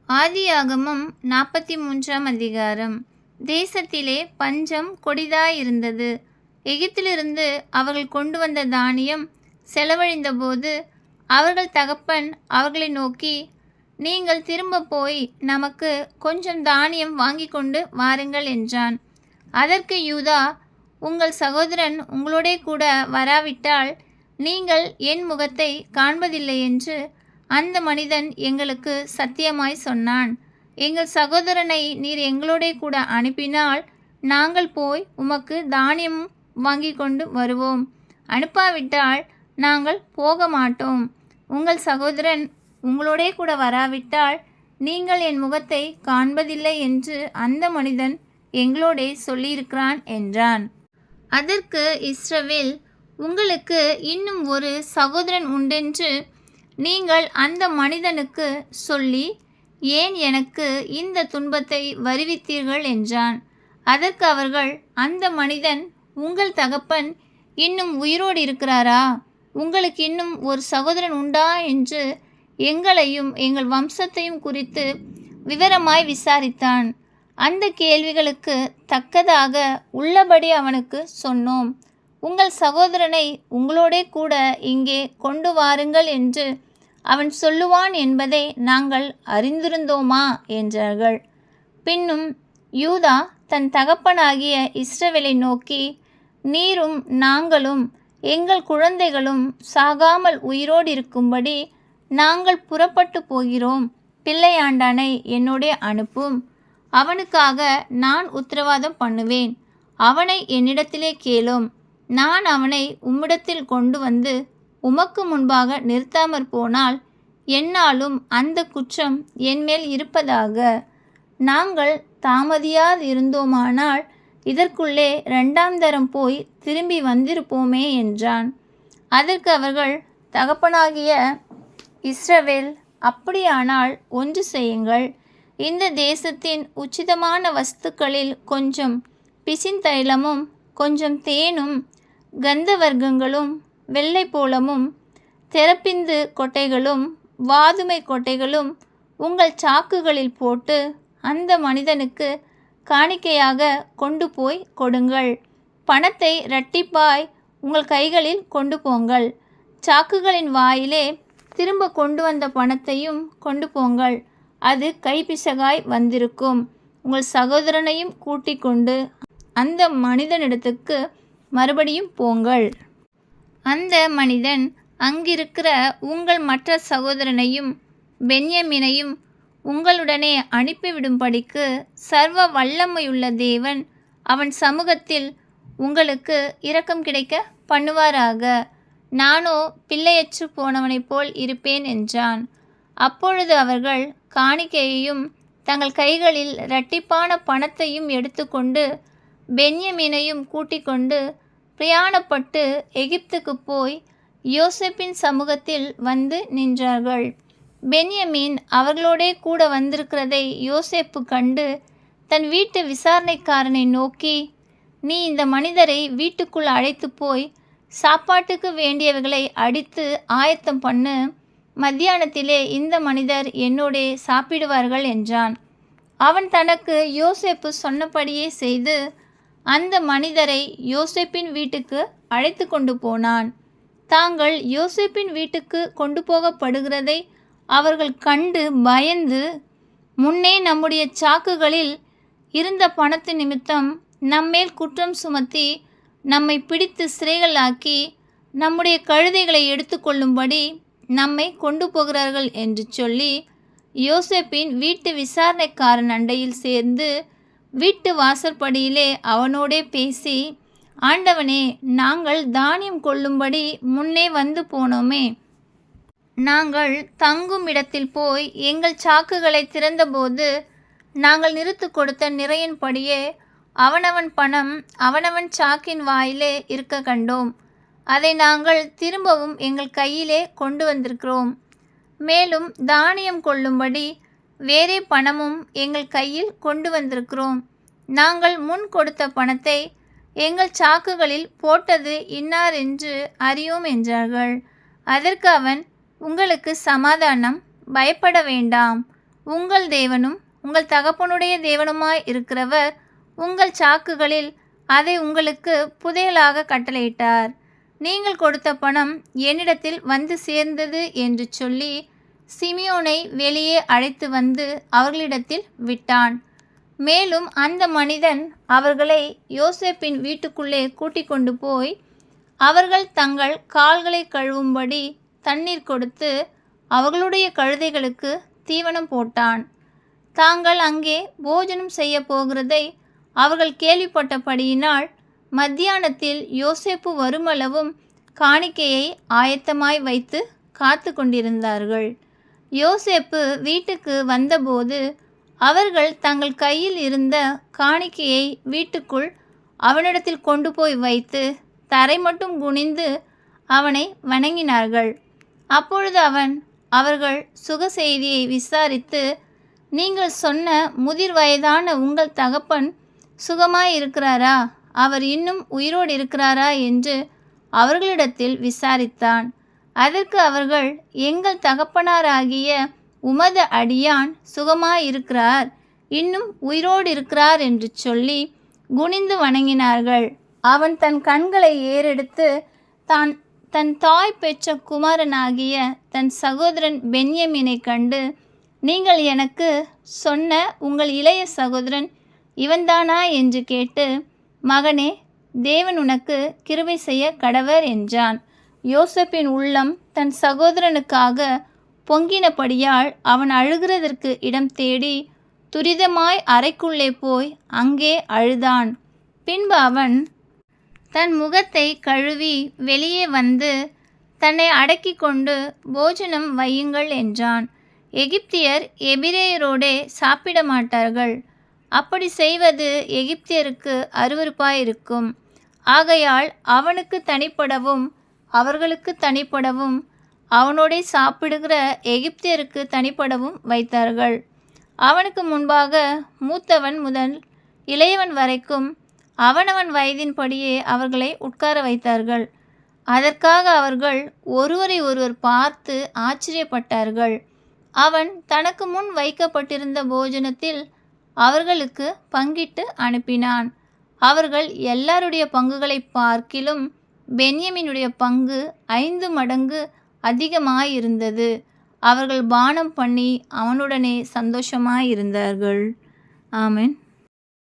ஆதியாகமம் 43ஆம் அதிகாரம். தேசத்திலே பஞ்சம் கொடிதாயிருந்தது. எகிப்திலிருந்து அவர்கள் கொண்டு வந்த தானியம் செலவழிந்தபோது அவர்கள் தகப்பன் அவர்களை நோக்கி, நீங்கள் திரும்ப போய் நமக்கு கொஞ்சம் தானியம் வாங்கி கொண்டு வாருங்கள் என்றான். அதற்கு யூதா, உங்கள் சகோதரன் உங்களோடே கூட வராவிட்டால் நீங்கள் என் முகத்தை காண்பதில்லை என்று அந்த மனிதன் எங்களுக்கு சத்தியமாய் சொன்னான். எங்கள் சகோதரனை நீர் எங்களோடே கூட அனுப்பினால் நாங்கள் போய் உமக்கு தானியம் வாங்கி கொண்டு வருவோம். அனுப்பாவிட்டால் நாங்கள் போக மாட்டோம். உங்கள் சகோதரன் உங்களோடே கூட வராவிட்டால் நீங்கள் என் முகத்தை காண்பதில்லை என்று அந்த மனிதன் எங்களோடே சொல்லியிருக்கிறான் என்றான். அதற்கு இஸ்ரவேல், உங்களுக்கு இன்னும் ஒரு சகோதரன் உண்டென்று நீங்கள் அந்த மனிதனுக்கு சொல்லி ஏன் எனக்கு இந்த துன்பத்தை வருவித்தீர்கள் என்றான். அதற்கு அவர்கள், அந்த மனிதன் உங்கள் தகப்பன் இன்னும் உயிரோடு இருக்கிறாரா? உங்களுக்கு இன்னும் ஒரு சகோதரன் உண்டா என்று எங்களையும் எங்கள் வம்சத்தையும் குறித்து விவரமாய் விசாரித்தான். அந்த கேள்விகளுக்கு தக்கதாக உள்ளபடி அவனுக்கு சொன்னோம். உங்கள் சகோதரனை உங்களோடே கூட இங்கே கொண்டு வாருங்கள் என்று அவன் சொல்லுவான் என்பதை நாங்கள் அறிந்திருந்தோமா என்றார்கள். பின்னும் யூதா தன் தகப்பனாகிய இஸ்ரவேலை நோக்கி, நீரும் நாங்களும் எங்கள் குழந்தைகளும் சாகாமல் உயிரோடு இருக்கும்படி நாங்கள் புறப்பட்டு போகிறோம். பிள்ளையாண்டானை என்னோடே அனுப்பும். அவனுக்காக நான் உத்தரவாதம் பண்ணுவேன். அவனை என்னிடத்திலே கேளும். நான் அவனை உம்மிடத்தில் கொண்டு வந்து உமக்கு முன்பாக நிறுத்தாமற் போனால் என்னாலும் அந்த குற்றம் என்மேல் இருப்பதாக. நாங்கள் தாமதியாதிருந்தோமானால் இதற்குள்ளே 2ஆம் தரம் போய் திரும்பி வந்திருப்போமே என்றான். அதற்கு அவர்கள், தகப்பனாகிய இஸ்ரவேல், அப்படியானால் ஒன்று செய்யுங்கள். இந்த தேசத்தின் உச்சிதமான வஸ்துக்களில் கொஞ்சம் பிசின்தைலமும் கொஞ்சம் தேனும் கந்தவர்க்கங்களும் வெள்ளைப்போளமும் தெரப்பிந்து கொட்டைகளும் வாதுமை கொட்டைகளும் உங்கள் சாக்குகளில் போட்டு அந்த மனிதனுக்கு காணிக்கையாக கொண்டு போய் கொடுங்கள். பணத்தை இரட்டிப்பாய் உங்கள் கைகளில் கொண்டு போங்கள். சாக்குகளின் வாயிலே திரும்ப கொண்டு வந்த பணத்தையும் கொண்டு போங்கள். அது கைப்பிசகாய் வந்திருக்கும். உங்கள் சகோதரனையும் கூட்டிக் கொண்டு அந்த மனிதனிடத்துக்கு மறுபடியும் போங்கள். அந்த மனிதன் அங்கிருக்கிற உங்கள் மற்ற சகோதரனையும் பென்யமீனையும் உங்களுடனே அனுப்பிவிடும்படிக்கு சர்வ வல்லமையுள்ள தேவன் அவன் சமூகத்தில் உங்களுக்கு இரக்கம் கிடைக்க பண்ணுவாராக. நானோ பிள்ளையற்று போனவனைப் போல் இருப்பேன் என்றான். அப்பொழுது அவர்கள் காணிக்கையையும் தங்கள் கைகளில் இரட்டிப்பான பணத்தையும் எடுத்துக்கொண்டு பென்யமீனையும் கூட்டிக் கொண்டு பிரயாணப்பட்டு எகிப்துக்கு போய் யோசேப்பின் சமூகத்தில் வந்து நின்றார்கள். பென்யமீன் அவர்களோடே கூட வந்திருக்கிறதை யோசேப்பு கண்டு தன் வீட்டு விசாரணைக்காரனை நோக்கி, நீ இந்த மனிதரை வீட்டுக்குள் அழைத்து போய் சாப்பாட்டுக்கு வேண்டியவைகளை அடித்து ஆயத்தம் பண்ணு. மத்தியானத்திலே இந்த மனிதர் என்னோடே சாப்பிடுவார்கள் என்றான். அவன் தனக்கு யோசேப்பு சொன்னபடியே செய்து அந்த மனிதரை யோசேப்பின் வீட்டுக்கு அழைத்து கொண்டு போனான். தாங்கள் யோசேப்பின் வீட்டுக்கு கொண்டு போகப்படுகிறதை அவர்கள் கண்டு பயந்து, முன்னே நம்முடைய சாக்குகளில் இருந்த பணத்து நிமித்தம் நம்மேல் குற்றம் சுமத்தி நம்மை பிடித்து சிறைகளாக்கி நம்முடைய கழுதைகளை எடுத்துக்கொள்ளும்படி நம்மை கொண்டு போகிறார்கள் என்று சொல்லி யோசேப்பின் வீட்டு விசாரணைக்காரன் அண்டையில் சேர்ந்து வீட்டு வாசற்படியிலே அவனோடே பேசி, ஆண்டவனே, நாங்கள் தானியம் கொள்ளும்படி முன்னே வந்து போனோமே. நாங்கள் தங்கும் இடத்தில் போய் எங்கள் சாக்குகளை திறந்தபோது நாங்கள் நிறுத்து கொடுத்த நிறையின்படியே அவனவன் பணம் அவனவன் சாக்கின் வாயிலே இருக்க கண்டோம். அதை நாங்கள் திரும்பவும் எங்கள் கையிலே கொண்டு வந்திருக்கிறோம். மேலும் தானியம் கொள்ளும்படி வேறே பணமும் எங்கள் கையில் கொண்டு வந்திருக்கிறோம். நாங்கள் முன் கொடுத்த பணத்தை எங்கள் சாக்குகளில் போட்டது இன்னார் என்று அறியோம் என்றார்கள். அதற்கு அவன், உங்களுக்கு சமாதானம், பயப்பட வேண்டாம். உங்கள் தேவனும் உங்கள் தகப்பனுடைய தேவனுமாய் இருக்கிறவர் உங்கள் சாக்குகளில் அதை உங்களுக்கு புதையலாக கட்டளையிட்டார். நீங்கள் கொடுத்த பணம் என்னிடத்தில் வந்து சேர்ந்தது என்று சொல்லி சிமியோனை வெளியே அழைத்து வந்து அவர்களிடத்தில் விட்டான். மேலும் அந்த மனிதன் அவர்களை யோசேப்பின் வீட்டுக்குள்ளே கூட்டிக் கொண்டு போய் அவர்கள் தங்கள் கால்களை கழுவும்படி தண்ணீர் கொடுத்து அவர்களுடைய கழுதைகளுக்கு தீவனம் போட்டான். தாங்கள் அங்கே போஜனம் செய்ய போகிறதை அவர்கள் கேள்விப்பட்டபடியினால் மத்தியானத்தில் யோசேப்பு வருமளவும் காணிக்கையை ஆயத்தமாய் வைத்து காத்து கொண்டிருந்தார்கள். யோசேப்பு வீட்டுக்கு வந்தபோது அவர்கள் தங்கள் கையில் இருந்த காணிக்கையை வீட்டுக்குள் அவனிடத்தில் கொண்டு போய் வைத்து தரை மட்டும் குனிந்து அவனை வணங்கினார்கள். அப்பொழுது அவன் அவர்கள் சுக செய்தியை விசாரித்து, நீங்கள் சொன்ன முதிர் வயதான உங்கள் தகப்பன் சுகமாயிருக்கிறாரா, அவர் இன்னும் உயிரோடு இருக்கிறாரா என்று அவர்களிடத்தில் விசாரித்தான். அதற்கு அவர்கள், எங்கள் தகப்பனாராகிய உமது அடியான் சுகமாயிருக்கிறார், இன்னும் உயிரோடு இருக்கிறார் என்று சொல்லி குனிந்து வணங்கினார்கள். அவன் தன் கண்களை ஏறெடுத்து தன் தாய் பெற்ற குமாரனாகிய தன் சகோதரன் பென்யமீனை கண்டு, நீங்கள் எனக்கு சொன்ன உங்கள் இளைய சகோதரன் இவன்தானா என்று கேட்டு, மகனே, தேவன் உனக்கு கிருபை செய்ய கடவர் என்றான். யோசேப்பின் உள்ளம் தன் சகோதரனுக்காக பொங்கினபடியால் அவன் அழுகிறதற்கு இடம் தேடி துரிதமாய் அறைக்குள்ளே போய் அங்கே அழுதான். பின்பு அவன் தன் முகத்தை கழுவி வெளியே வந்து தன்னை அடக்கி கொண்டு, போஜனம் வையுங்கள் என்றான். எகிப்தியர் எபிரேயரோடே சாப்பிட மாட்டார்கள். அப்படி செய்வது எகிப்தியருக்கு அருவருப்பாயிருக்கும். ஆகையால் அவனுக்கு தனிப்படவும் அவர்களுக்கு தனிப்படவும் அவனோடே சாப்பிடுகிற எகிப்தியருக்கு தனிப்படவும் வைத்தார்கள். அவனுக்கு முன்பாக மூத்தவன் முதல் இளையவன் வரைக்கும் அவனவன் வயதின்படியே அவர்களை உட்கார வைத்தார்கள். அதற்காக அவர்கள் ஒருவரை ஒருவர் பார்த்து ஆச்சரியப்பட்டார்கள். அவன் தனக்கு முன் வைக்கப்பட்டிருந்த போஜனத்தில் அவர்களுக்கு பங்கிட்டு அனுப்பினான். அவர்கள் எல்லாருடைய பங்குகளை பார்க்கிலும் பென்யமீனுடைய பங்கு 5 மடங்கு அதிகமாயிருந்தது. அவர்கள் பானம் பண்ணி அவனுடனே சந்தோஷமாயிருந்தார்கள். ஆமென்.